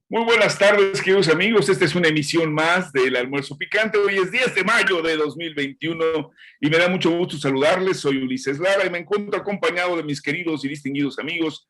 Muy buenas tardes, queridos amigos. Esta es una emisión más del Almuerzo Picante. Hoy es 10 de mayo de 2021 y me da mucho gusto saludarles. Soy Ulises Lara y me encuentro acompañado de mis queridos y distinguidos amigos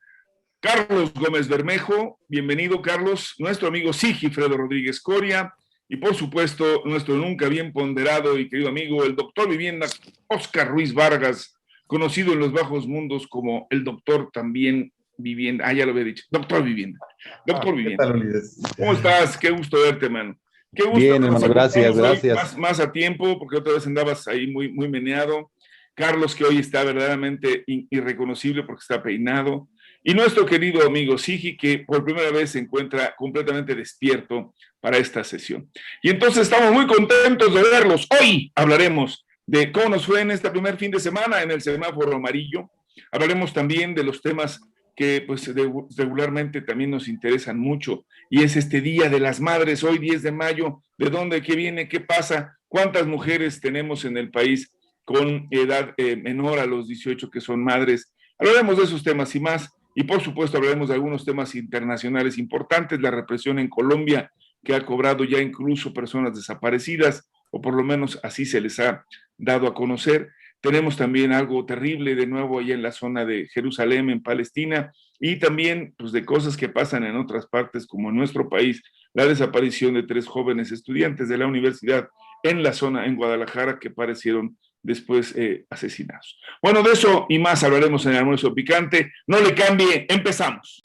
Carlos Gómez Bermejo. Bienvenido, Carlos. Nuestro amigo Sigifredo Rodríguez Coria y, por supuesto, nuestro nunca bien ponderado y querido amigo, el doctor Vivienda Oscar Ruiz Vargas, conocido en los bajos mundos como el doctor también Vivienda. Ah, ya lo había dicho. Doctor Vivienda. Doctor ¿Qué Vivienda. tal, Ulises? ¿Cómo estás? Qué gusto verte, mano. Qué gusto Bien, que nos hermano, gracias, encontramos hoy gracias. más a tiempo, porque otra vez andabas ahí muy meneado. Carlos, que hoy está verdaderamente irreconocible porque está peinado. Y nuestro querido amigo Sigi, que por primera vez se encuentra completamente despierto para esta sesión. Y entonces estamos muy contentos de verlos. Hoy hablaremos de cómo nos fue en este primer fin de semana en el semáforo amarillo. Hablaremos también de los temas que pues regularmente también nos interesan mucho, y es este Día de las Madres, hoy 10 de mayo, ¿de dónde, qué viene, qué pasa? ¿Cuántas mujeres tenemos en el país con edad menor a los 18 que son madres? Hablaremos de esos temas y más, y por supuesto hablaremos de algunos temas internacionales importantes, la represión en Colombia, que ha cobrado ya incluso personas desaparecidas, o por lo menos así se les ha dado a conocer. Tenemos también algo terrible de nuevo allá en la zona de Jerusalén, en Palestina, y también pues, de cosas que pasan en otras partes, como en nuestro país, la desaparición de 3 jóvenes estudiantes de la universidad en la zona, en Guadalajara, que parecieron después asesinados. Bueno, de eso y más hablaremos en el Almuerzo Picante. No le cambie, empezamos.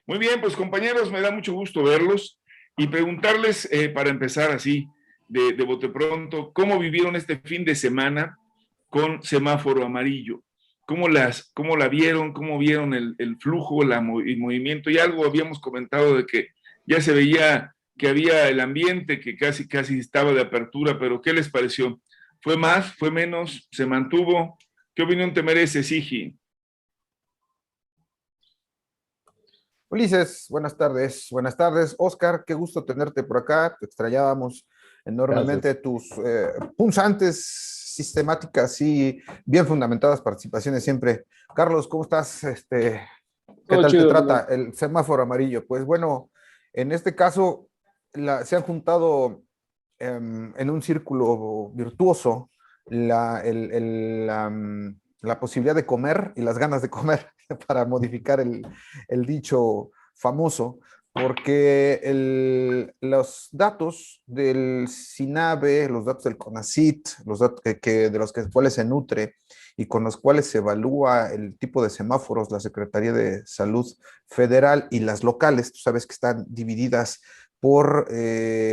Muy bien, pues compañeros, me da mucho gusto verlos y preguntarles, para empezar así, de bote pronto, ¿cómo vivieron este fin de semana con semáforo amarillo? ¿Cómo la vieron? ¿Cómo vieron el flujo, el movimiento? Y algo habíamos comentado de que ya se veía que había el ambiente, que casi estaba de apertura, pero ¿qué les pareció? ¿Fue más? ¿Fue menos? ¿Se mantuvo? ¿Qué opinión te merece, Sigi? Ulises, buenas tardes. Buenas tardes, Oscar. Qué gusto tenerte por acá. Te extrañábamos enormemente Gracias. tus punzantes, sistemáticas y bien fundamentadas participaciones siempre. Carlos, ¿cómo estás? ¿Qué Todo tal te chido, trata hermano. el semáforo amarillo? Pues bueno, en este caso se han juntado en un círculo virtuoso la posibilidad de comer y las ganas de comer para modificar el dicho famoso, porque los datos del SINAVE, los datos del CONACYT, los datos de los cuales se nutre y con los cuales se evalúa el tipo de semáforos, la Secretaría de Salud Federal y las locales, tú sabes que están divididas por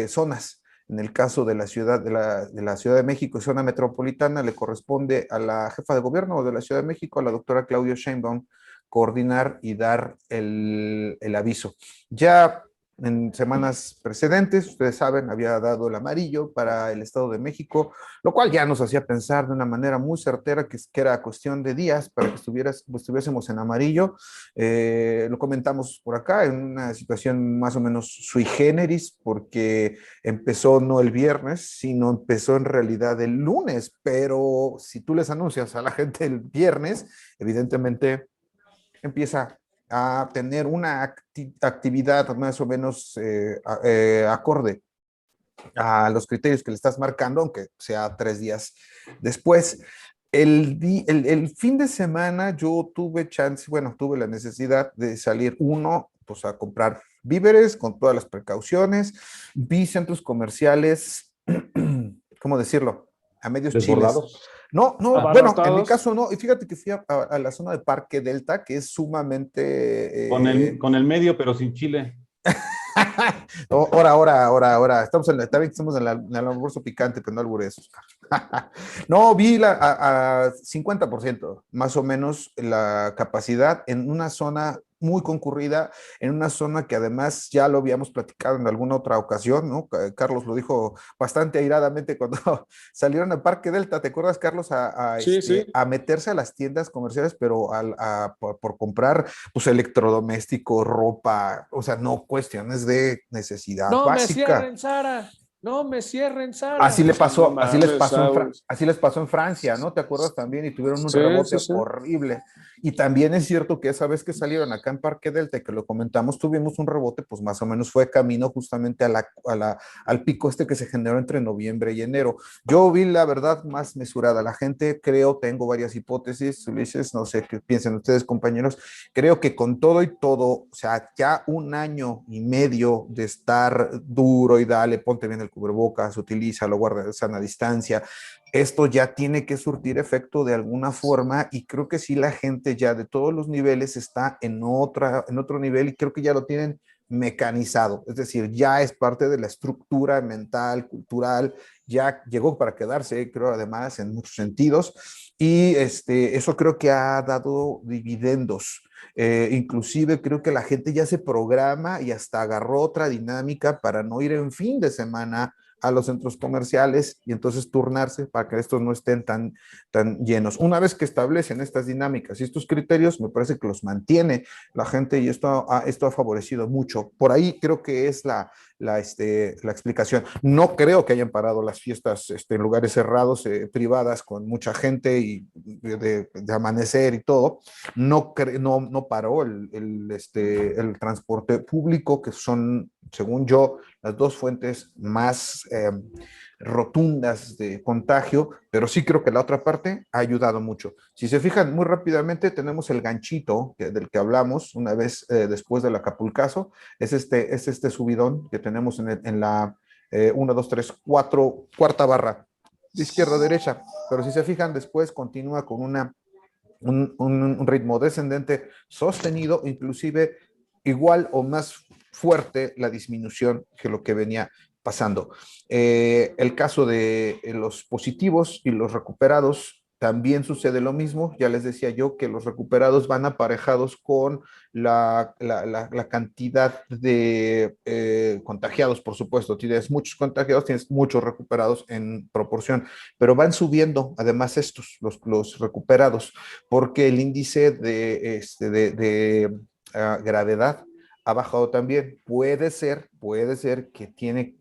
zonas. En el caso de la Ciudad de Ciudad de México y zona metropolitana, le corresponde a la jefa de gobierno de la Ciudad de México, a la doctora Claudia Sheinbaum, coordinar y dar el aviso. Ya en semanas precedentes, ustedes saben, había dado el amarillo para el Estado de México, lo cual ya nos hacía pensar de una manera muy certera que era cuestión de días para que estuviésemos en amarillo. Lo comentamos por acá en una situación más o menos sui generis, porque empezó no el viernes, sino empezó en realidad el lunes, pero si tú les anuncias a la gente el viernes, evidentemente empieza a tener una actividad más o menos acorde a los criterios que le estás marcando, aunque sea 3 días después. El fin de semana yo tuve chance, bueno, tuve la necesidad de salir pues a comprar víveres con todas las precauciones. Vi centros comerciales, ¿cómo decirlo? A medios chiles. Desbordados. No, no, bueno, en mi Abarrotados caso no. Y fíjate que fui a la zona de Parque Delta, que es con sumamente con el medio, pero sin chile. ahora. Estamos en el almuerzo picante, pero no albures. No, vi a 50% más o menos la capacidad en una zona muy concurrida, en una zona que además ya lo habíamos platicado en alguna otra ocasión, ¿no? Carlos lo dijo bastante airadamente cuando salieron al Parque Delta. ¿Te acuerdas, Carlos? Sí, sí. A meterse a las tiendas comerciales, pero por comprar pues electrodomésticos, ropa, o sea, no cuestiones de necesidad No me básica. cierren, Sara. no me cierren salas. Así le pasó, No así les mames, pasó, chavos. así les pasó en Francia, ¿no? ¿Te acuerdas también? Y tuvieron un Sí, rebote sí, sí. horrible. Y también es cierto que esa vez que salieron acá en Parque Delta, que lo comentamos, tuvimos un rebote, pues más o menos fue camino justamente al pico este que se generó entre noviembre y enero. Yo vi la verdad más mesurada. La gente, creo, tengo varias hipótesis, Ulises, no sé qué piensen ustedes, compañeros. Creo que con todo y todo, o sea, ya un año y medio de estar duro y dale, ponte bien el cubrebocas, utilízalo, guarda sana distancia, esto ya tiene que surtir efecto de alguna forma y creo que sí la gente ya de todos los niveles está en otro nivel y creo que ya lo tienen mecanizado, es decir, ya es parte de la estructura mental, cultural, ya llegó para quedarse, creo además en muchos sentidos, y eso creo que ha dado dividendos. Inclusive creo que la gente ya se programa y hasta agarró otra dinámica para no ir en fin de semana a los centros comerciales y entonces turnarse para que estos no estén tan llenos. Una vez que establecen estas dinámicas y estos criterios, me parece que los mantiene la gente y esto ha favorecido mucho. Por ahí creo que es la explicación. No creo que hayan parado las fiestas en lugares cerrados, privadas, con mucha gente y de amanecer y todo. No paró el transporte público, que son, según yo, las dos fuentes más rotundas de contagio, pero sí creo que la otra parte ha ayudado mucho. Si se fijan muy rápidamente, tenemos el ganchito del que hablamos una vez después del Acapulcazo, es este subidón que tenemos en la 1, 2, 3, 4, cuarta barra, de izquierda a derecha, pero si se fijan después continúa con un ritmo descendente sostenido, inclusive igual o más fuerte la disminución que lo que venía pasando. El caso de los positivos y los recuperados también sucede lo mismo. Ya les decía yo que los recuperados van aparejados con la cantidad de contagiados, por supuesto. Tienes muchos contagiados, tienes muchos recuperados en proporción, pero van subiendo además los recuperados, porque el índice de gravedad ha bajado también. Puede ser que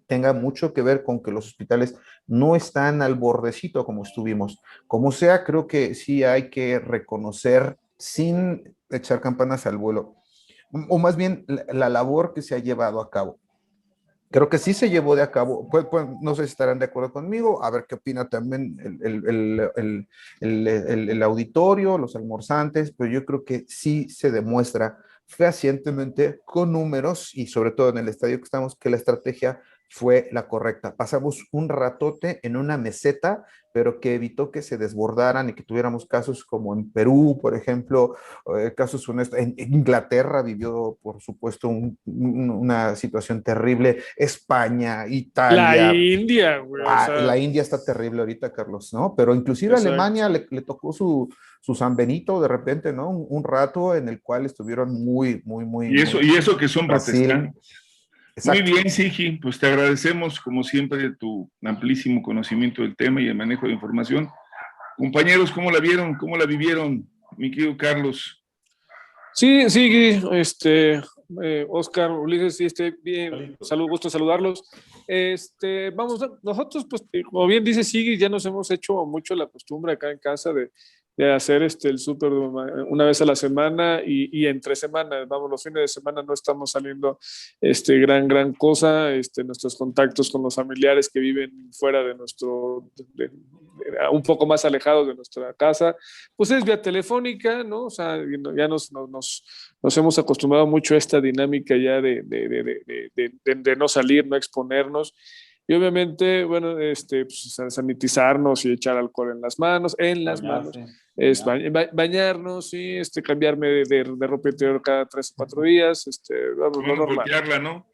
tenga mucho que ver con que los hospitales no están al bordecito como estuvimos. Como sea, creo que sí hay que reconocer, sin echar campanas al vuelo, o más bien la labor que se ha llevado a cabo. Creo que sí se llevó de a cabo, no sé si estarán de acuerdo conmigo, a ver qué opina también el auditorio, los almorzantes, pero yo creo que sí se demuestra fehacientemente con números y sobre todo en el estadio que estamos, que la estrategia fue la correcta. Pasamos un ratote en una meseta, pero que evitó que se desbordaran y que tuviéramos casos como en Perú, por ejemplo, casos en Inglaterra vivió, por supuesto, una situación terrible, España, Italia. La India, güey. La India está terrible ahorita, Carlos, ¿no? Pero inclusive a Alemania le tocó su San Benito de repente, ¿no? Un rato en el cual estuvieron muy. Y eso que son protestantes. Exacto. Muy bien, Sigi, pues te agradecemos como siempre tu amplísimo conocimiento del tema y el manejo de información. Compañeros, ¿cómo la vieron? ¿Cómo la vivieron, mi querido Carlos? Sí, Oscar, Ulises, sí, bien, gusto saludarlos. Vamos, nosotros, pues, como bien dice Sigui, ya nos hemos hecho mucho la costumbre acá en casa de hacer el súper una vez a la semana y entre semanas, vamos, los fines de semana no estamos saliendo gran cosa, nuestros contactos con los familiares que viven fuera de un poco más alejados de nuestra casa, pues es vía telefónica, ¿no? O sea, ya nos hemos acostumbrado mucho a esta dinámica ya de no salir, no exponernos. Y obviamente, bueno, pues, sanitizarnos y echar alcohol en las manos, bañarnos, sí, cambiarme de ropa interior cada 3 o 4 días, vamos, lo normal. Voltearla, ¿no?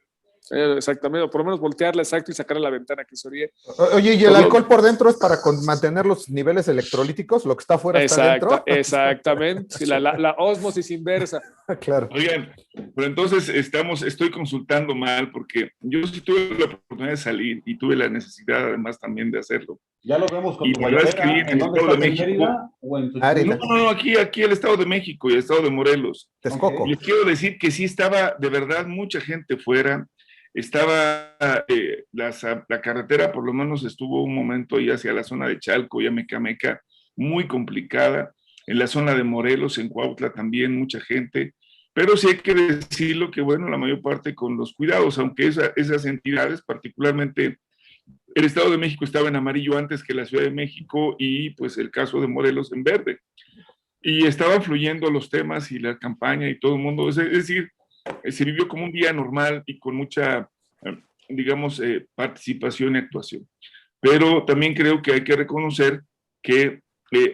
Exactamente, o por lo menos voltearla, exacto, y sacarla a la ventana que se oye. Oye, ¿y el alcohol por dentro es para mantener los niveles electrolíticos? ¿Lo que está afuera está dentro? Exactamente, la ósmosis inversa. Claro. Oigan, pero entonces estoy consultando mal porque yo sí tuve la oportunidad de salir y tuve la necesidad además también de hacerlo. Ya lo vemos con tu mayoría. ¿En dónde estás, en Mérida o en tu No, aquí el Estado de México y el Estado de Morelos. Texcoco. Les quiero decir que sí estaba de verdad mucha gente fuera. estaba la carretera, por lo menos estuvo un momento ahí hacia la zona de Chalco y Amecameca, muy complicada. En la zona de Morelos, en Cuautla también mucha gente, pero sí hay que decirlo que, bueno, la mayor parte con los cuidados, aunque esas entidades, particularmente el Estado de México estaba en amarillo antes que la Ciudad de México y pues el caso de Morelos en verde. Y estaban fluyendo los temas y la campaña y todo el mundo, es decir, se vivió como un día normal y con mucha, digamos, participación y actuación. Pero también creo que hay que reconocer que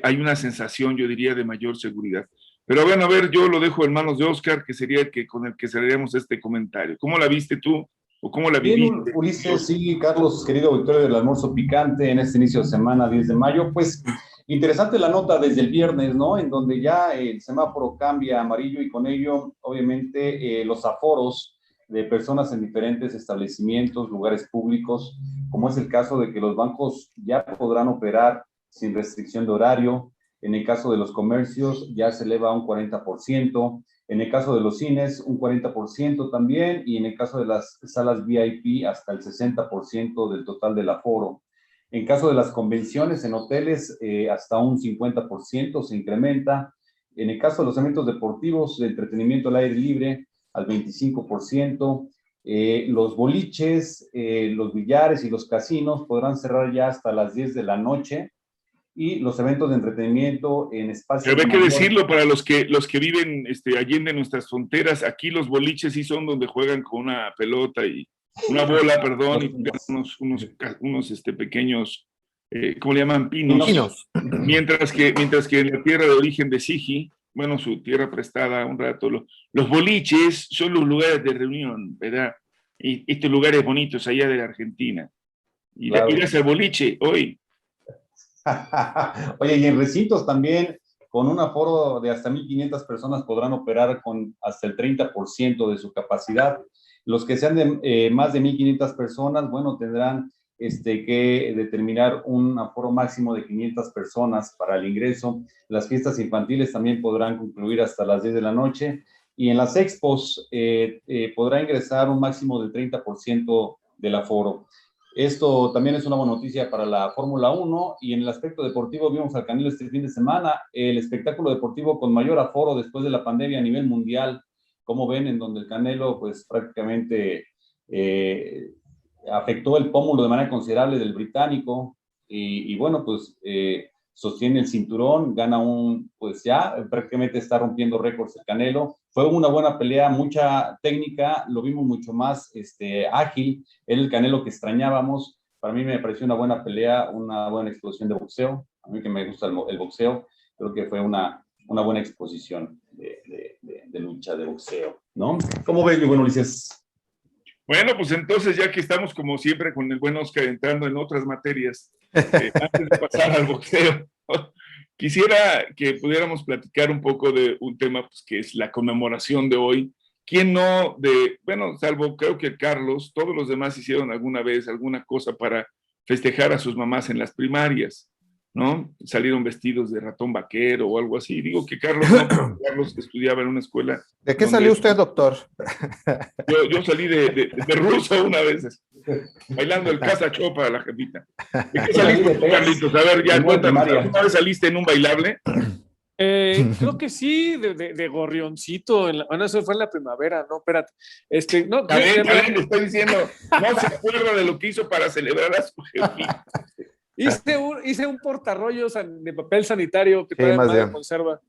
hay una sensación, yo diría, de mayor seguridad. Pero bueno, a ver, yo lo dejo en manos de Oscar, que sería el que con el que cerraríamos este comentario. ¿Cómo la viste tú? ¿O cómo la viviste? Bien, Ulises, sí, Carlos, querido Victorio del Almuerzo Picante, en este inicio de semana, 10 de mayo, pues interesante la nota desde el viernes, ¿no? En donde ya el semáforo cambia a amarillo y con ello, obviamente, los aforos de personas en diferentes establecimientos, lugares públicos, como es el caso de que los bancos ya podrán operar sin restricción de horario. En el caso de los comercios ya se eleva a un 40%. En el caso de los cines, un 40% también, y en el caso de las salas VIP, hasta el 60% del total del aforo. En caso de las convenciones en hoteles, hasta un 50% se incrementa. En el caso de los eventos deportivos de entretenimiento al aire libre, al 25%. Los boliches, los billares y los casinos podrán cerrar ya hasta las 10 de la noche. Y los eventos de entretenimiento en espacios... Pero hay que decirlo para los que viven allende nuestras fronteras, aquí los boliches sí son donde juegan con una pelota y una bola, perdón, y unos pequeños, ¿cómo le llaman? Pinos. Mientras que en la tierra de origen de Sigi, bueno, su tierra prestada un rato, los boliches son los lugares de reunión, ¿verdad? Y estos lugares bonitos allá de la Argentina. Y claro. Irás al boliche hoy. Oye, y en recintos también, con un aforo de hasta 1,500 personas podrán operar con hasta el 30% de su capacidad. Los que sean de más de 1,500 personas, bueno, tendrán que determinar un aforo máximo de 500 personas para el ingreso. Las fiestas infantiles también podrán concluir hasta las 10 de la noche. Y en las expos podrá ingresar un máximo del 30% del aforo. Esto también es una buena noticia para la Fórmula 1 y en el aspecto deportivo vimos al Canelo este fin de semana, el espectáculo deportivo con mayor aforo después de la pandemia a nivel mundial, como ven, en donde el Canelo pues prácticamente afectó el pómulo de manera considerable del británico y bueno, pues sostiene el cinturón, gana pues ya prácticamente está rompiendo récords el Canelo. Fue una buena pelea, mucha técnica, lo vimos mucho más ágil, era el Canelo que extrañábamos. Para mí me pareció una buena pelea, una buena exposición de boxeo. A mí que me gusta el boxeo, creo que fue una buena exposición de lucha de boxeo, ¿no? ¿Cómo ves, mi buen Ulises? Bueno, pues entonces ya que estamos como siempre con el buen Oscar entrando en otras materias, antes de pasar al boxeo, quisiera que pudiéramos platicar un poco de un tema pues, que es la conmemoración de hoy. ¿Quién no bueno, salvo creo que Carlos, todos los demás hicieron alguna vez alguna cosa para festejar a sus mamás en las primarias, ¿no? Salieron vestidos de ratón vaquero o algo así. Digo que Carlos no, pero Carlos estudiaba en una escuela. ¿De qué salió usted, doctor? Yo salí de ruso una vez, bailando el casa-cho para la jefita. ¿De qué saliste, Carlitos? A ver, ya cuéntame. ¿Alguna vez saliste en un bailable? Creo que sí, de gorrioncito. Bueno, eso fue en la primavera, ¿no? Espérate. No, también le estoy diciendo, no se acuerda de lo que hizo para celebrar a su jefita. Hice un portarrollos de papel sanitario que todavía conserva,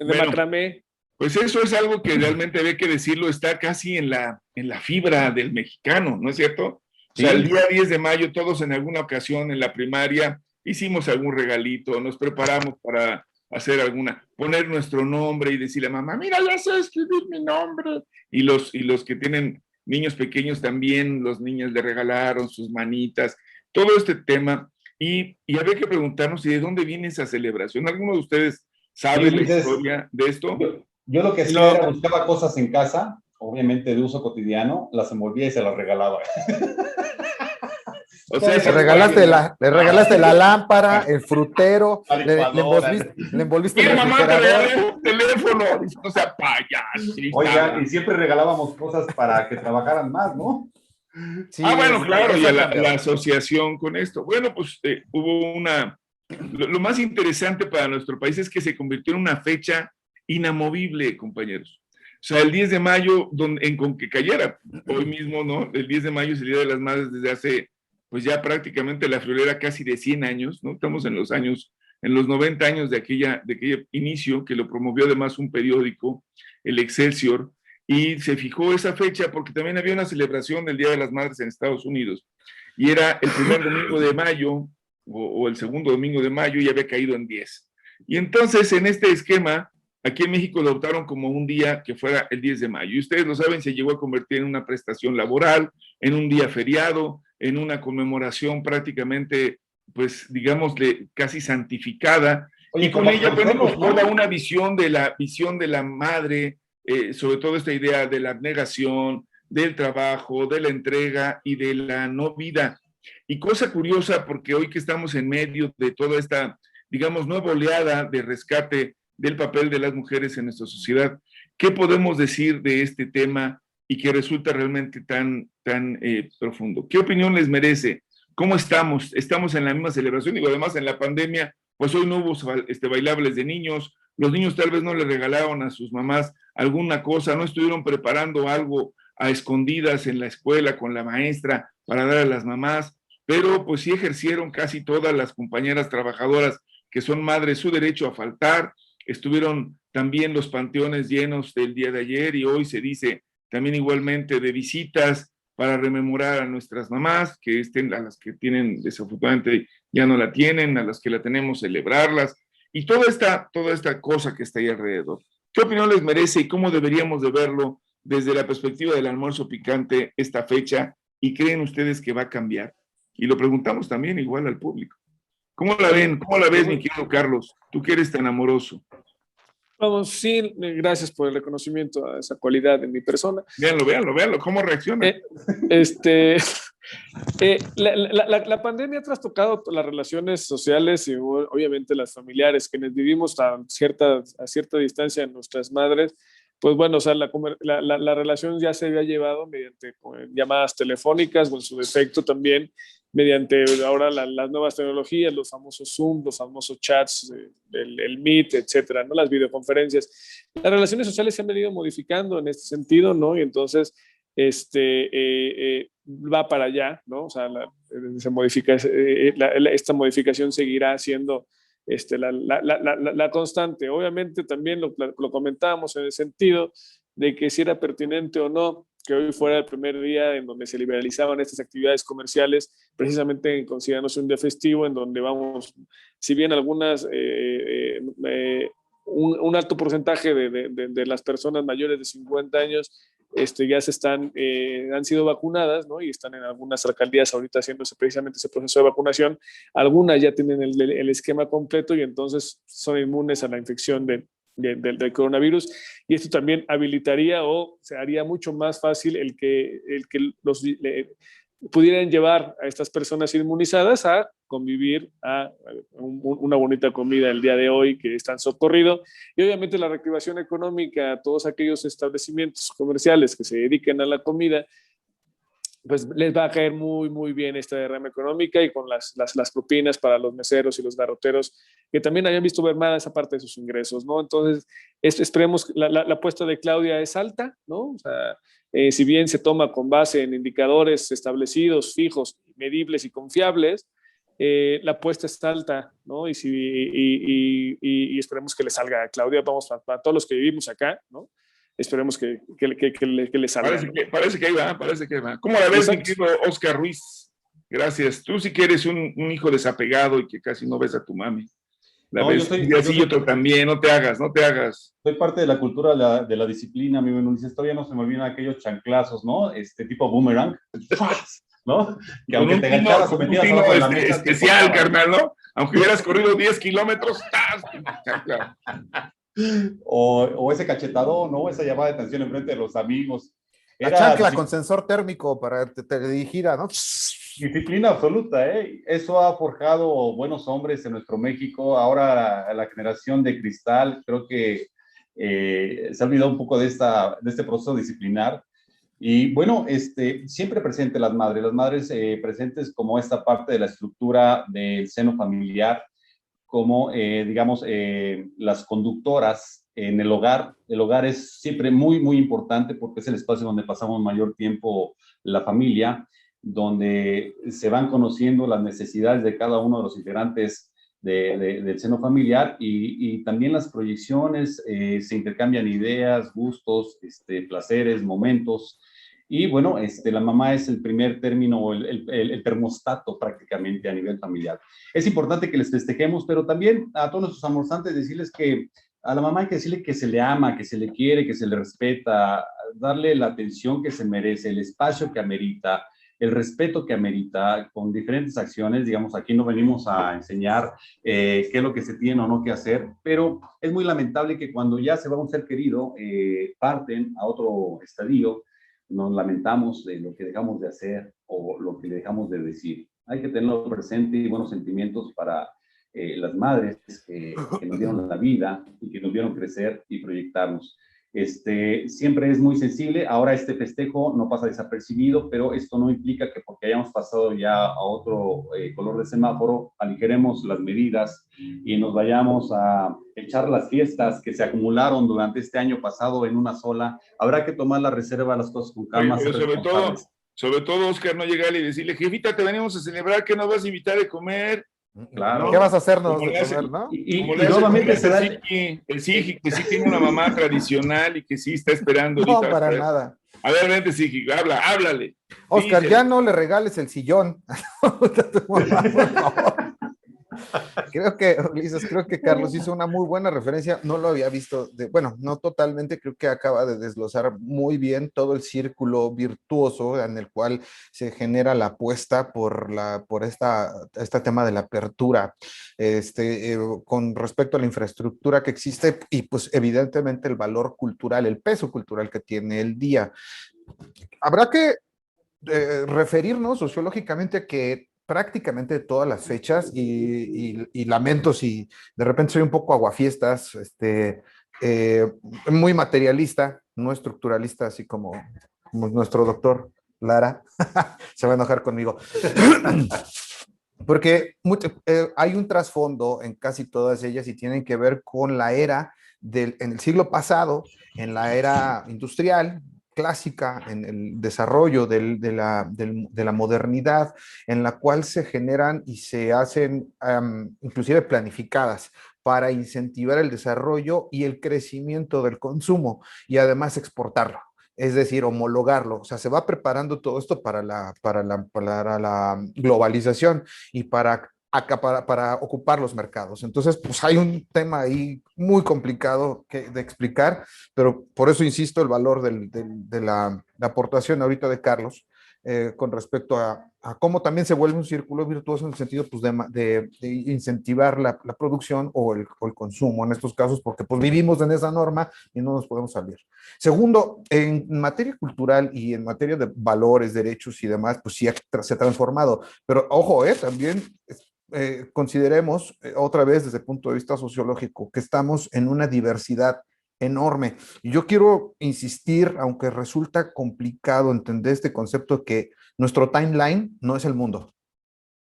de macramé. Pues eso es algo que realmente había que decirlo, está casi en la fibra del mexicano, ¿no es cierto? Sí. O sea, el día 10 de mayo todos en alguna ocasión en la primaria hicimos algún regalito, nos preparamos para hacer poner nuestro nombre y decirle a mamá, mira, ya sé escribir mi nombre. Y los que tienen niños pequeños también, los niños le regalaron sus manitas, todo este tema. Y había que preguntarnos si de dónde viene esa celebración. ¿Alguno de ustedes sabe la historia de esto? Yo lo que hacía era buscaba cosas en casa, obviamente de uso cotidiano, las envolvía y se las regalaba. O sea, le regalaste la lámpara, el frutero, le envolviste el mamá te regaló un teléfono, o sea, payaso. Oiga, y siempre regalábamos cosas para que trabajaran más, ¿no? Sí, Bueno, claro, y eso ha la cambiado. asociación con esto. Bueno, pues hubo lo más interesante para nuestro país es que se convirtió en una fecha inamovible, compañeros. O sea, el 10 de mayo, con que cayera, hoy mismo, ¿no? El 10 de mayo es el Día de las Madres desde hace, pues ya prácticamente la friolera casi de 100 años, ¿no? Estamos en los 90 años de aquel inicio, que lo promovió además un periódico, el Excelsior, y se fijó esa fecha porque también había una celebración del Día de las Madres en Estados Unidos, y era el primer domingo de mayo, o el segundo domingo de mayo, y había caído en 10. Y entonces, en este esquema, aquí en México lo adoptaron como un día que fuera el 10 de mayo. Y ustedes lo saben, se llegó a convertir en una prestación laboral, en un día feriado, en una conmemoración prácticamente, pues, digámosle, casi santificada. Oye, Y con como ella, bueno, pues, ¿no? toda una visión de la madre, sobre todo esta idea de la abnegación, del trabajo, de la entrega y de la no vida. Y cosa curiosa, porque hoy que estamos en medio de toda esta, digamos, nueva oleada de rescate del papel de las mujeres en nuestra sociedad, ¿qué podemos decir de este tema y que resulta realmente tan profundo? ¿Qué opinión les merece? ¿Cómo estamos? ¿Estamos en la misma celebración? Digo, además en la pandemia, pues hoy no hubo bailables de niños, los niños tal vez no le regalaron a sus mamás alguna cosa, no estuvieron preparando algo a escondidas en la escuela con la maestra para dar a las mamás, pero pues sí ejercieron casi todas las compañeras trabajadoras que son madres su derecho a faltar. Estuvieron también los panteones llenos del día de ayer, y hoy se dice también igualmente de visitas para rememorar a nuestras mamás, que estén, a las que tienen desafortunadamente ya no la tienen, a las que la tenemos, celebrarlas, y toda esta cosa que está ahí alrededor. ¿Qué opinión les merece y cómo deberíamos de verlo desde la perspectiva del almuerzo picante esta fecha? ¿Y creen ustedes que va a cambiar? Y lo preguntamos también igual al público. ¿Cómo la ven? ¿Cómo la ves, mi querido Carlos? Tú que eres tan amoroso. Vamos, sí, gracias por el reconocimiento a esa cualidad en mi persona. Véanlo, ¿cómo reacciona? La pandemia ha trastocado las relaciones sociales y obviamente las familiares, quienes vivimos a cierta distancia de nuestras madres. Pues bueno, o sea, la relación ya se había llevado mediante llamadas telefónicas o en su defecto también mediante ahora las nuevas tecnologías, los famosos Zoom, los famosos chats, el Meet, etcétera, ¿no? Las videoconferencias. Las relaciones sociales se han venido modificando en este sentido, ¿no? Y entonces va para allá, ¿no? O sea, se modifica, esta modificación seguirá siendo la constante. Obviamente también lo comentábamos en el sentido de que si era pertinente o no que hoy fuera el primer día en donde se liberalizaban estas actividades comerciales, precisamente considerándose un día festivo, en donde vamos, si bien algunas, un alto porcentaje de las personas mayores de 50 años ya han sido vacunadas, ¿no? Y están en algunas alcaldías ahorita haciéndose precisamente ese proceso de vacunación. Algunas ya tienen el esquema completo y entonces son inmunes a la infección del coronavirus, y esto también habilitaría o se haría mucho más fácil el que pudieran llevar a estas personas inmunizadas a convivir a una bonita comida el día de hoy que están socorrido, y obviamente la reactivación económica a todos aquellos establecimientos comerciales que se dediquen a la comida, pues les va a caer muy, muy bien esta derrama económica, y con las propinas para los meseros y los garroteros que también hayan visto mermada esa parte de sus ingresos, ¿no? Entonces, esperemos, la apuesta de Claudia es alta, ¿no? O sea, si bien se toma con base en indicadores establecidos, fijos, medibles y confiables, la apuesta es alta, ¿no? Y esperemos que le salga a Claudia, vamos, para todos los que vivimos acá, ¿no? Esperemos que le salga. Parece que ahí va. ¿Cómo la ves, mi querido Oscar Ruiz? Gracias. Tú sí que eres un hijo desapegado y que casi no ves a tu mami. Yo también, no te hagas. Soy parte de la cultura de la disciplina, mi Ulises. Todavía no se me olvidan aquellos chanclazos, ¿no? Tipo boomerang, ¿no? Que aunque te agachabas o metías abajo de la mesa, especial, carnal, ¿no? Aunque hubieras corrido 10 kilómetros, o ese cachetadón, ¿no? Esa llamada de atención enfrente de los amigos. La chancla con sensor térmico para que te dirigiera, ¿no? Disciplina absoluta, ¿eh? Eso ha forjado buenos hombres en nuestro México. Ahora la generación de cristal creo que se ha olvidado un poco de este proceso disciplinar. Y bueno, siempre presente las madres presentes como esta parte de la estructura del seno familiar, como, digamos, las conductoras en el hogar. El hogar es siempre muy, muy importante porque es el espacio donde pasamos mayor tiempo la familia, donde se van conociendo las necesidades de cada uno de los integrantes del seno familiar y también las proyecciones, se intercambian ideas, gustos, placeres, momentos. Y bueno, la mamá es el primer término, el termostato prácticamente a nivel familiar. Es importante que les festejemos, pero también a todos nuestros amorsantes decirles que a la mamá hay que decirle que se le ama, que se le quiere, que se le respeta, darle la atención que se merece, el espacio que amerita, el respeto que amerita, con diferentes acciones. Digamos, aquí no venimos a enseñar qué es lo que se tiene o no que hacer, pero es muy lamentable que cuando ya se va un ser querido, parten a otro estadio, nos lamentamos de lo que dejamos de hacer o lo que le dejamos de decir. Hay que tenerlo presente y buenos sentimientos para las madres que nos dieron la vida y que nos vieron crecer y proyectarnos. Siempre es muy sensible. Ahora este festejo no pasa desapercibido, pero esto no implica que porque hayamos pasado ya a otro color de semáforo, aligeremos las medidas y nos vayamos a echar las fiestas que se acumularon durante este año pasado en una sola. Habrá que tomar la reserva, las cosas con calma. Oye, sobre todo, Oscar, no llegarle y decirle, jefita, te venimos a celebrar, ¿qué nos vas a invitar a comer? Claro. ¿Qué vas a hacernos de hace, comer, no? Y nuevamente se da el Sigi, que sí tiene una mamá tradicional y que sí está esperando. No, para nada. A ver, vente, Sigi, háblale. Oscar, ya no le regales el sillón. Creo que Carlos hizo una muy buena referencia, no lo había visto, bueno, no totalmente, creo que acaba de desglosar muy bien todo el círculo virtuoso en el cual se genera la apuesta por este tema de la apertura, con respecto a la infraestructura que existe y pues evidentemente el valor cultural, el peso cultural que tiene el día. Habrá que referirnos sociológicamente que prácticamente todas las fechas y lamento si de repente soy un poco aguafiestas, muy materialista, no estructuralista, así como nuestro doctor Lara, se va a enojar conmigo. Porque hay un trasfondo en casi todas ellas y tienen que ver con la era en el siglo pasado, en la era industrial, clásica, en el desarrollo de la modernidad, en la cual se generan y se hacen inclusive planificadas para incentivar el desarrollo y el crecimiento del consumo y además exportarlo. Es decir, homologarlo. O sea, se va preparando todo esto para la globalización y para ocupar los mercados. Entonces, pues hay un tema ahí muy complicado de explicar, pero por eso insisto el valor de la aportación ahorita de Carlos con respecto a cómo también se vuelve un círculo virtuoso en el sentido pues, de incentivar la producción o el consumo en estos casos, porque pues vivimos en esa norma y no nos podemos salir. Segundo, en materia cultural y en materia de valores, derechos y demás, pues sí se ha transformado, pero ojo, también consideremos otra vez desde el punto de vista sociológico que estamos en una diversidad enorme. Y yo quiero insistir, aunque resulta complicado entender este concepto, que nuestro timeline no es el mundo.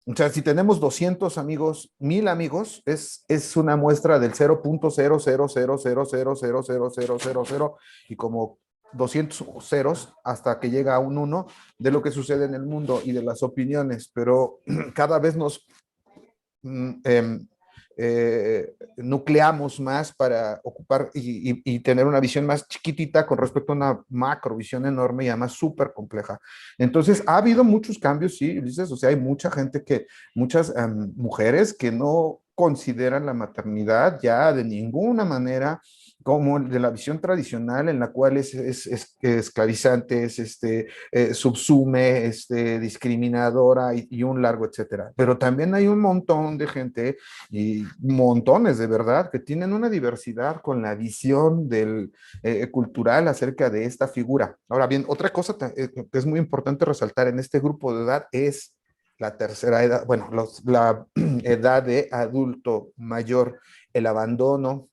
O sea, si tenemos 200 amigos, 1000 amigos, es una muestra del 0.00000000000 y como 200 ceros hasta que llega a un 1 de lo que sucede en el mundo y de las opiniones, pero cada vez nos nucleamos más para ocupar y tener una visión más chiquitita con respecto a una macrovisión enorme y además súper compleja. Entonces, ha habido muchos cambios, sí, Ulises, o sea, hay muchas mujeres que no consideran la maternidad ya de ninguna manera como de la visión tradicional en la cual es esclavizante, subsume, discriminadora y un largo etcétera. Pero también hay un montón de gente y montones de verdad que tienen una diversidad con la visión cultural acerca de esta figura. Ahora bien, otra cosa que es muy importante resaltar en este grupo de edad es la tercera edad, bueno, la edad de adulto mayor, el abandono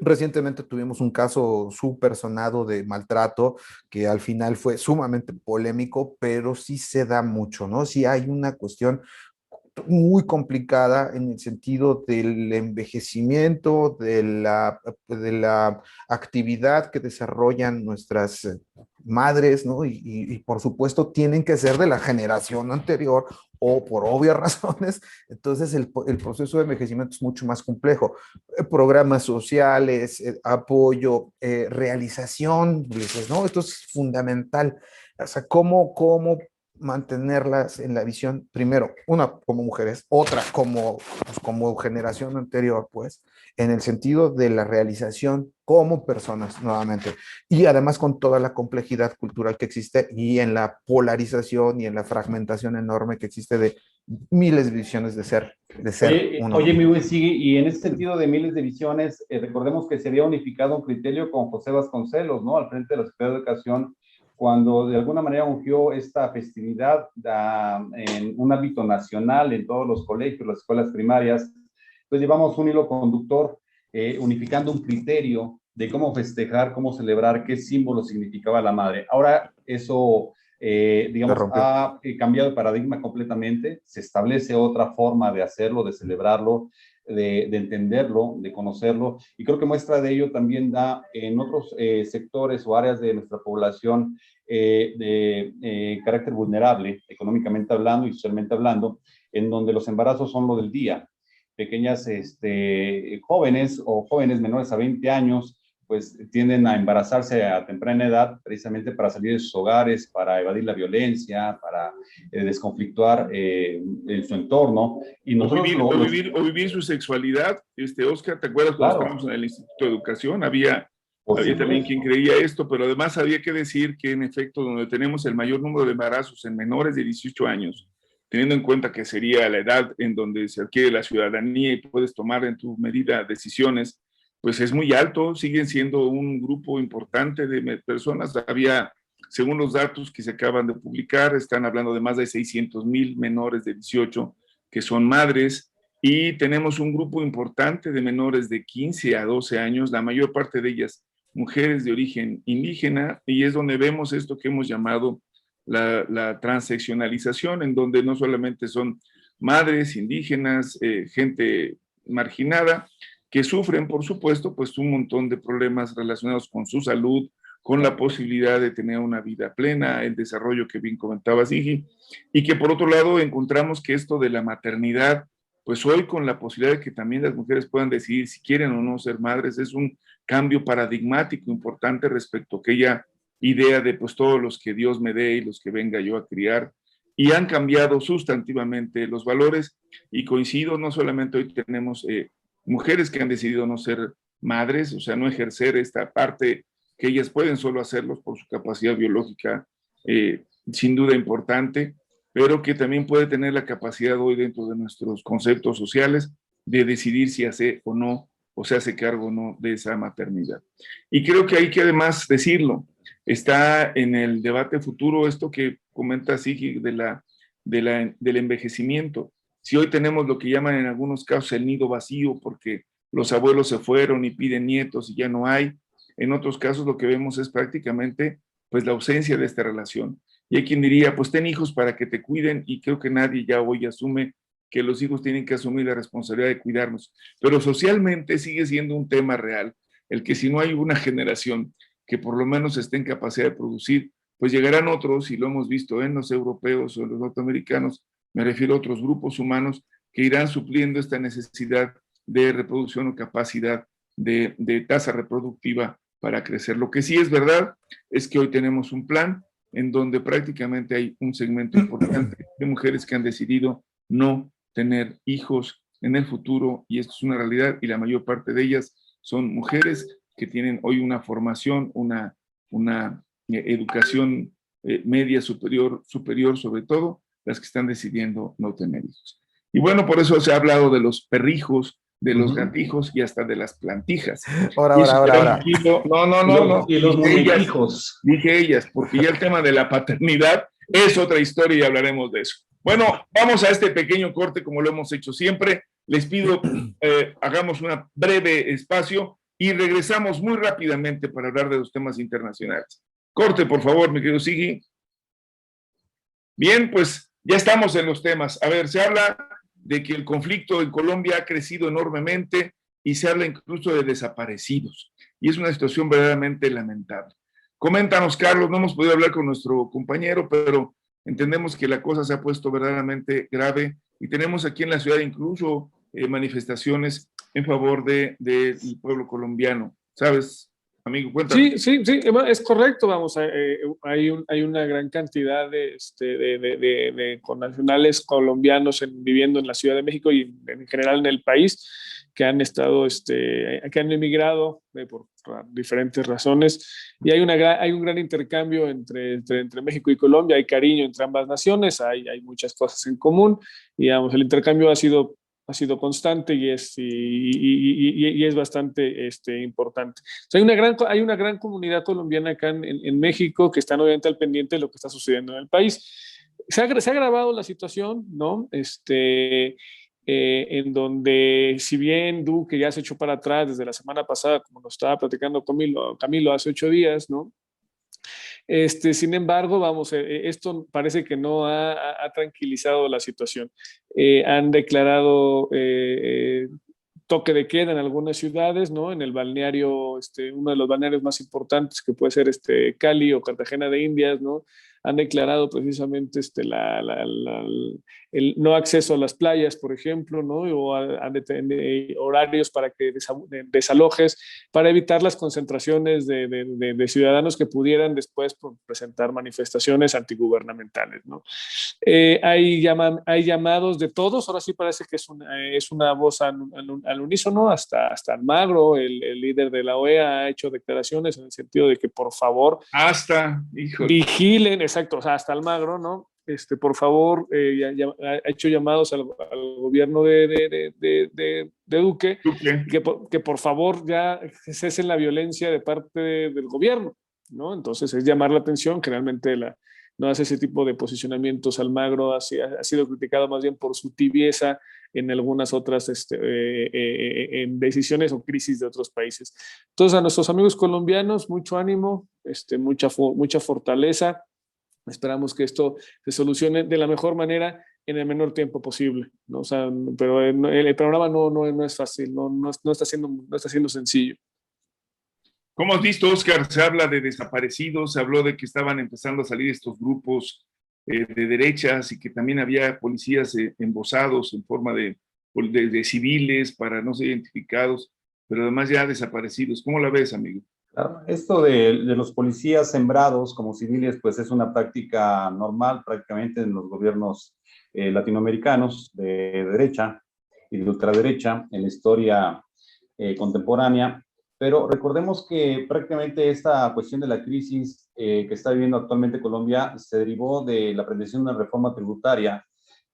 Recientemente tuvimos un caso súper sonado de maltrato que al final fue sumamente polémico, pero sí se da mucho, ¿no? Sí hay una cuestión muy complicada en el sentido del envejecimiento, de la actividad que desarrollan nuestras madres, ¿no? Y por supuesto tienen que ser de la generación anterior o por obvias razones. Entonces el proceso de envejecimiento es mucho más complejo. Programas sociales, apoyo, realización, dices, ¿no? Esto es fundamental. O sea, cómo mantenerlas en la visión, primero, una como mujeres, otra como generación anterior, pues, en el sentido de la realización como personas, nuevamente, y además con toda la complejidad cultural que existe y en la polarización y en la fragmentación enorme que existe de miles de visiones de ser uno. Oye, mi buen Sigui, y en ese sentido de miles de visiones, recordemos que se había unificado un criterio con José Vasconcelos, ¿no? Al frente de la Secretaría de Educación, cuando de alguna manera ungió esta festividad en un ámbito nacional en todos los colegios, las escuelas primarias. Pues llevamos un hilo conductor unificando un criterio de cómo festejar, cómo celebrar, qué símbolo significaba la madre. Ahora eso, digamos, ha cambiado el paradigma completamente, se establece otra forma de hacerlo, de celebrarlo, de entenderlo, de conocerlo, y creo que muestra de ello también da en otros sectores o áreas de nuestra población de carácter vulnerable, económicamente hablando y socialmente hablando, en donde los embarazos son lo del día. Pequeñas jóvenes o jóvenes menores a 20 años pues tienden a embarazarse a temprana edad precisamente para salir de sus hogares, para evadir la violencia, para desconflictuar en su entorno. Y nosotros o vivir su sexualidad. Oscar, ¿te acuerdas cuando estábamos en el Instituto de Educación? Había también quien creía esto, pero además había que decir que en efecto donde tenemos el mayor número de embarazos en menores de 18 años, teniendo en cuenta que sería la edad en donde se adquiere la ciudadanía y puedes tomar en tu medida decisiones, pues es muy alto, siguen siendo un grupo importante de personas. Había, según los datos que se acaban de publicar, están hablando de más de 600,000 menores de 18 que son madres, y tenemos un grupo importante de menores de 15 a 12 años, la mayor parte de ellas mujeres de origen indígena, y es donde vemos esto que hemos llamado la transeccionalización, en donde no solamente son madres indígenas, gente marginada, que sufren, por supuesto, pues un montón de problemas relacionados con su salud, con la posibilidad de tener una vida plena, el desarrollo que bien comentaba Sigi, y que por otro lado encontramos que esto de la maternidad, pues hoy con la posibilidad de que también las mujeres puedan decidir si quieren o no ser madres, es un cambio paradigmático importante respecto a aquella idea de pues todos los que Dios me dé y los que venga yo a criar, y han cambiado sustantivamente los valores, y coincido, no solamente hoy tenemos mujeres que han decidido no ser madres, o sea, no ejercer esta parte que ellas pueden solo hacerlos por su capacidad biológica, sin duda importante, pero que también puede tener la capacidad hoy dentro de nuestros conceptos sociales de decidir si hace o no, o se hace cargo o no de esa maternidad. Y creo que hay que además decirlo, está en el debate futuro esto que comenta Sigi del envejecimiento. Si hoy tenemos lo que llaman en algunos casos el nido vacío, porque los abuelos se fueron y piden nietos y ya no hay, en otros casos lo que vemos es prácticamente pues la ausencia de esta relación. Y hay quien diría, pues ten hijos para que te cuiden, y creo que nadie ya hoy asume que los hijos tienen que asumir la responsabilidad de cuidarnos. Pero socialmente sigue siendo un tema real, el que si no hay una generación que por lo menos esté en capacidad de producir, pues llegarán otros, y lo hemos visto en los europeos o en los norteamericanos, me refiero a otros grupos humanos que irán supliendo esta necesidad de reproducción o capacidad de tasa reproductiva para crecer. Lo que sí es verdad es que hoy tenemos un plan en donde prácticamente hay un segmento importante de mujeres que han decidido no tener hijos en el futuro, y esto es una realidad, y la mayor parte de ellas son mujeres que tienen hoy una formación, una educación media superior sobre todo, las que están decidiendo no tener hijos. Y bueno, por eso se ha hablado de los perrijos, de los gatijos y hasta de las plantijas. Ahora. No. Y los muñequijos. Dije ellas, porque ya el tema de la paternidad es otra historia y hablaremos de eso. Bueno, vamos a este pequeño corte como lo hemos hecho siempre. Les pido, hagamos un breve espacio y regresamos muy rápidamente para hablar de los temas internacionales. Corte, por favor, mi querido Sigi. Bien, pues ya estamos en los temas. A ver, se habla de que el conflicto en Colombia ha crecido enormemente y se habla incluso de desaparecidos. Y es una situación verdaderamente lamentable. Coméntanos, Carlos, no hemos podido hablar con nuestro compañero, pero entendemos que la cosa se ha puesto verdaderamente grave y tenemos aquí en la ciudad incluso manifestaciones en favor del pueblo colombiano. ¿Sabes, amigo? Cuéntanos. Sí, es correcto, vamos, hay una gran cantidad de connacionales colombianos viviendo en la Ciudad de México y en general en el país que han estado, que han emigrado por diferentes razones, y hay un gran intercambio entre México y Colombia, hay cariño entre ambas naciones, hay muchas cosas en común, y digamos, el intercambio ha sido constante y es bastante importante. O sea, hay una gran comunidad colombiana acá en México que están obviamente al pendiente de lo que está sucediendo en el país. Se ha agravado la situación, ¿no? En donde, si bien Duque ya se echó para atrás desde la semana pasada, como nos estaba platicando Camilo hace 8 días, ¿no? Sin embargo, vamos, esto parece que no ha tranquilizado la situación. Han declarado toque de queda en algunas ciudades, ¿no? En el balneario, uno de los balnearios más importantes que puede ser Cali o Cartagena de Indias, ¿no? Han declarado precisamente el no acceso a las playas, por ejemplo, ¿no? O horarios para que desalojes, para evitar las concentraciones de ciudadanos que pudieran después presentar manifestaciones antigubernamentales, ¿no? Hay llamados de todos, ahora sí parece que es una voz al unísono, hasta Almagro, el líder de la OEA, ha hecho declaraciones en el sentido de que por favor vigilen, exacto, o sea, hasta Almagro, ¿no? Por favor, ha hecho llamados al gobierno de Duque, que por favor ya cesen la violencia de parte del gobierno, ¿no? Entonces es llamar la atención, que realmente no hace ese tipo de posicionamientos. Almagro ha sido criticado más bien por su tibieza en algunas otras en decisiones o crisis de otros países. Entonces, a nuestros amigos colombianos, mucho ánimo, mucha fortaleza. Esperamos que esto se solucione de la mejor manera en el menor tiempo posible, ¿no? O sea, pero el panorama no es fácil, no está siendo sencillo. ¿Cómo has visto, Oscar? Se habla de desaparecidos, se habló de que estaban empezando a salir estos grupos de derechas y que también había policías embosados en forma de civiles para no ser identificados, pero además ya desaparecidos. ¿Cómo la ves, amigo? Claro, esto de los policías sembrados como civiles, pues es una práctica normal prácticamente en los gobiernos latinoamericanos de derecha y de ultraderecha en la historia contemporánea. Pero recordemos que prácticamente esta cuestión de la crisis que está viviendo actualmente Colombia se derivó de la pretensión de una reforma tributaria,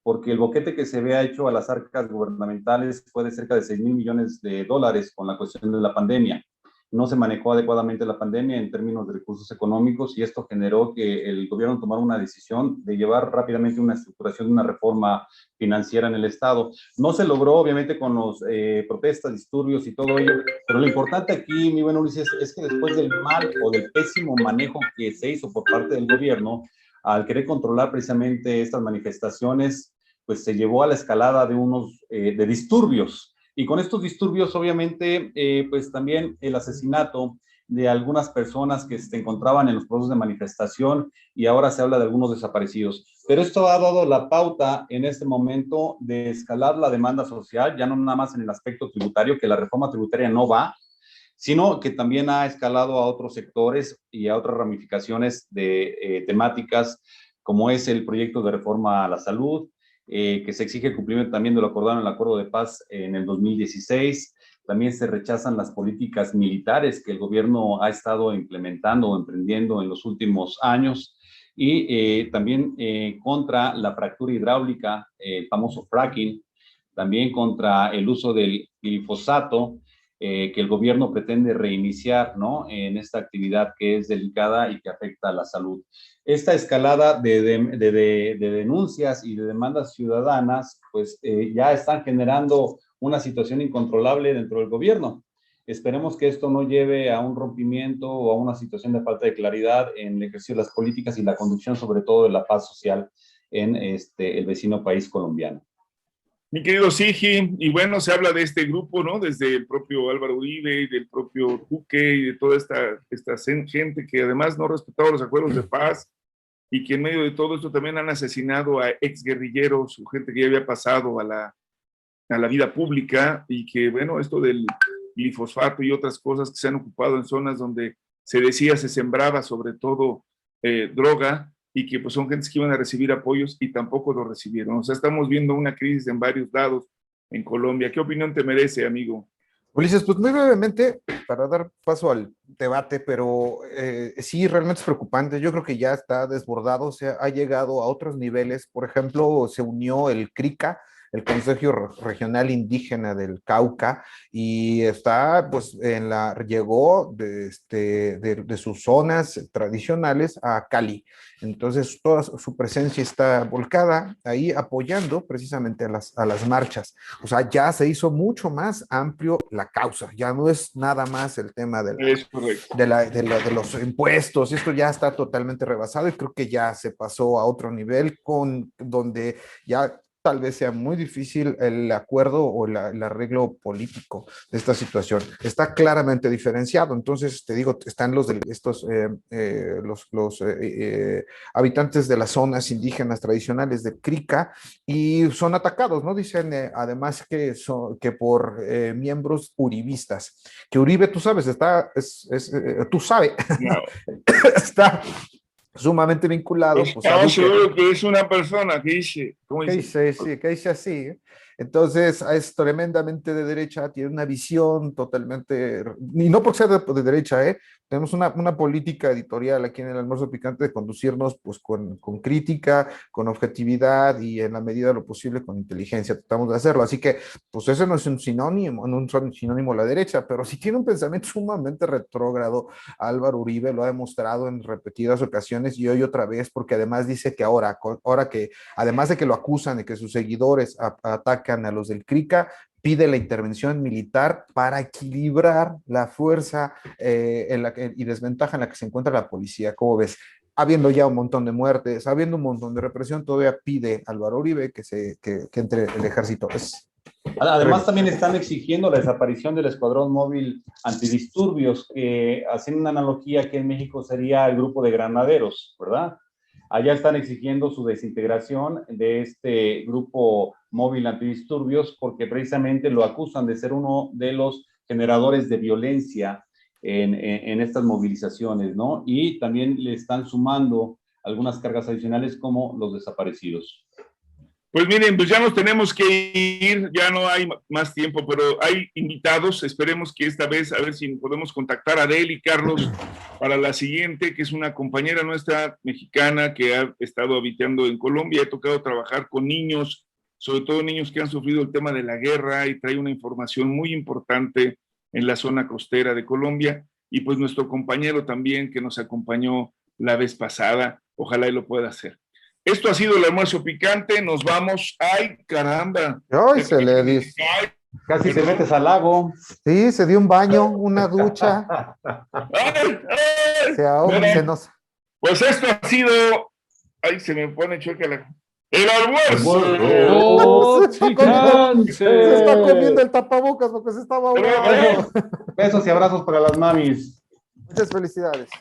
porque el boquete que se había hecho a las arcas gubernamentales fue de cerca de 6,000 millones de dólares con la cuestión de la pandemia. No se manejó adecuadamente la pandemia en términos de recursos económicos y esto generó que el gobierno tomara una decisión de llevar rápidamente una estructuración de una reforma financiera en el Estado. No se logró, obviamente, con los protestas, disturbios y todo ello, pero lo importante aquí, mi buen Ulises, es que después del mal o del pésimo manejo que se hizo por parte del gobierno, al querer controlar precisamente estas manifestaciones, pues se llevó a la escalada de disturbios. Y con estos disturbios, obviamente, pues también el asesinato de algunas personas que se encontraban en los procesos de manifestación y ahora se habla de algunos desaparecidos. Pero esto ha dado la pauta en este momento de escalar la demanda social, ya no nada más en el aspecto tributario, que la reforma tributaria no va, sino que también ha escalado a otros sectores y a otras ramificaciones de temáticas, como es el proyecto de reforma a la salud, que se exige el cumplimiento también de lo acordado en el Acuerdo de Paz en el 2016. También se rechazan las políticas militares que el gobierno ha estado implementando o emprendiendo en los últimos años y también contra la fractura hidráulica, el famoso fracking, también contra el uso del glifosato, que el gobierno pretende reiniciar, ¿no?, en esta actividad que es delicada y que afecta a la salud. Esta escalada de denuncias y de demandas ciudadanas, pues ya están generando una situación incontrolable dentro del gobierno. Esperemos que esto no lleve a un rompimiento o a una situación de falta de claridad en el ejercicio de las políticas y la conducción, sobre todo, de la paz social en el vecino país colombiano. Mi querido Sigi, y bueno, se habla de este grupo, ¿no? Desde el propio Álvaro Uribe y del propio Duque y de toda esta gente que además no ha respetado los acuerdos de paz y que en medio de todo esto también han asesinado a exguerrilleros o gente que ya había pasado a la vida pública, y que, bueno, esto del glifosfato y otras cosas que se han ocupado en zonas donde se decía se sembraba sobre todo droga, y que pues son gentes que iban a recibir apoyos y tampoco lo recibieron. O sea, estamos viendo una crisis en varios lados en Colombia. ¿Qué opinión te merece, amigo? Ulises, pues muy brevemente, para dar paso al debate, pero sí, realmente es preocupante. Yo creo que ya está desbordado, o sea, ha llegado a otros niveles. Por ejemplo, se unió el CRICA, el Consejo Regional Indígena del Cauca, y está, pues, llegó de sus zonas tradicionales a Cali. Entonces, toda su presencia está volcada ahí apoyando precisamente a las marchas. O sea, ya se hizo mucho más amplio la causa. Ya no es nada más el tema de los impuestos. Esto ya está totalmente rebasado y creo que ya se pasó a otro nivel donde ya tal vez sea muy difícil el acuerdo o el arreglo político de esta situación. Está claramente diferenciado. Entonces, te digo, están los habitantes de las zonas indígenas tradicionales de Crica y son atacados, ¿no? Dicen además que por miembros uribistas. Que Uribe, tú sabes, tú sabes, no. Está sumamente vinculado. Pues a seguro que es una persona que dice, ¿cómo dice? Que dice así. Entonces es tremendamente de derecha, tiene una visión totalmente, y no porque sea de derecha, tenemos una política editorial aquí en el Almuerzo Picante de conducirnos pues con crítica, con objetividad y en la medida de lo posible con inteligencia, tratamos de hacerlo, así que pues ese no es un sinónimo, la derecha, pero sí tiene un pensamiento sumamente retrógrado. Álvaro Uribe lo ha demostrado en repetidas ocasiones y hoy otra vez, porque además dice que ahora que además de que lo acusan de que sus seguidores atacan a los del CRICA, pide la intervención militar para equilibrar la fuerza y desventaja en la que se encuentra la policía. ¿Cómo ves? Habiendo ya un montón de muertes, habiendo un montón de represión, todavía pide Álvaro Uribe que entre el ejército. Además, también están exigiendo la desaparición del escuadrón móvil antidisturbios, que haciendo una analogía que en México sería el grupo de granaderos, ¿verdad? Allá están exigiendo su desintegración de este grupo móvil antidisturbios porque precisamente lo acusan de ser uno de los generadores de violencia en estas movilizaciones, ¿no? Y también le están sumando algunas cargas adicionales como los desaparecidos. Pues miren, pues ya nos tenemos que ir, ya no hay más tiempo, pero hay invitados, esperemos que esta vez, a ver si podemos contactar a Adel y Carlos para la siguiente, que es una compañera nuestra mexicana que ha estado habitando en Colombia, ha tocado trabajar con niños, sobre todo niños que han sufrido el tema de la guerra, y trae una información muy importante en la zona costera de Colombia, y pues nuestro compañero también que nos acompañó la vez pasada, ojalá y lo pueda hacer. Esto ha sido el Almuerzo Picante, nos vamos. ¡Ay, caramba! ¡Ay, se le dice! Casi te metes al lago. Sí, se dio un baño, una ducha. ¡Ay, ay! Pues esto ha sido... ¡Ay, se me pone chueca la... ¡El almuerzo! Se está comiendo el tapabocas porque se estaba ahogando. Besos y abrazos para las mamis. Muchas felicidades.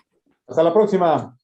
Hasta la próxima.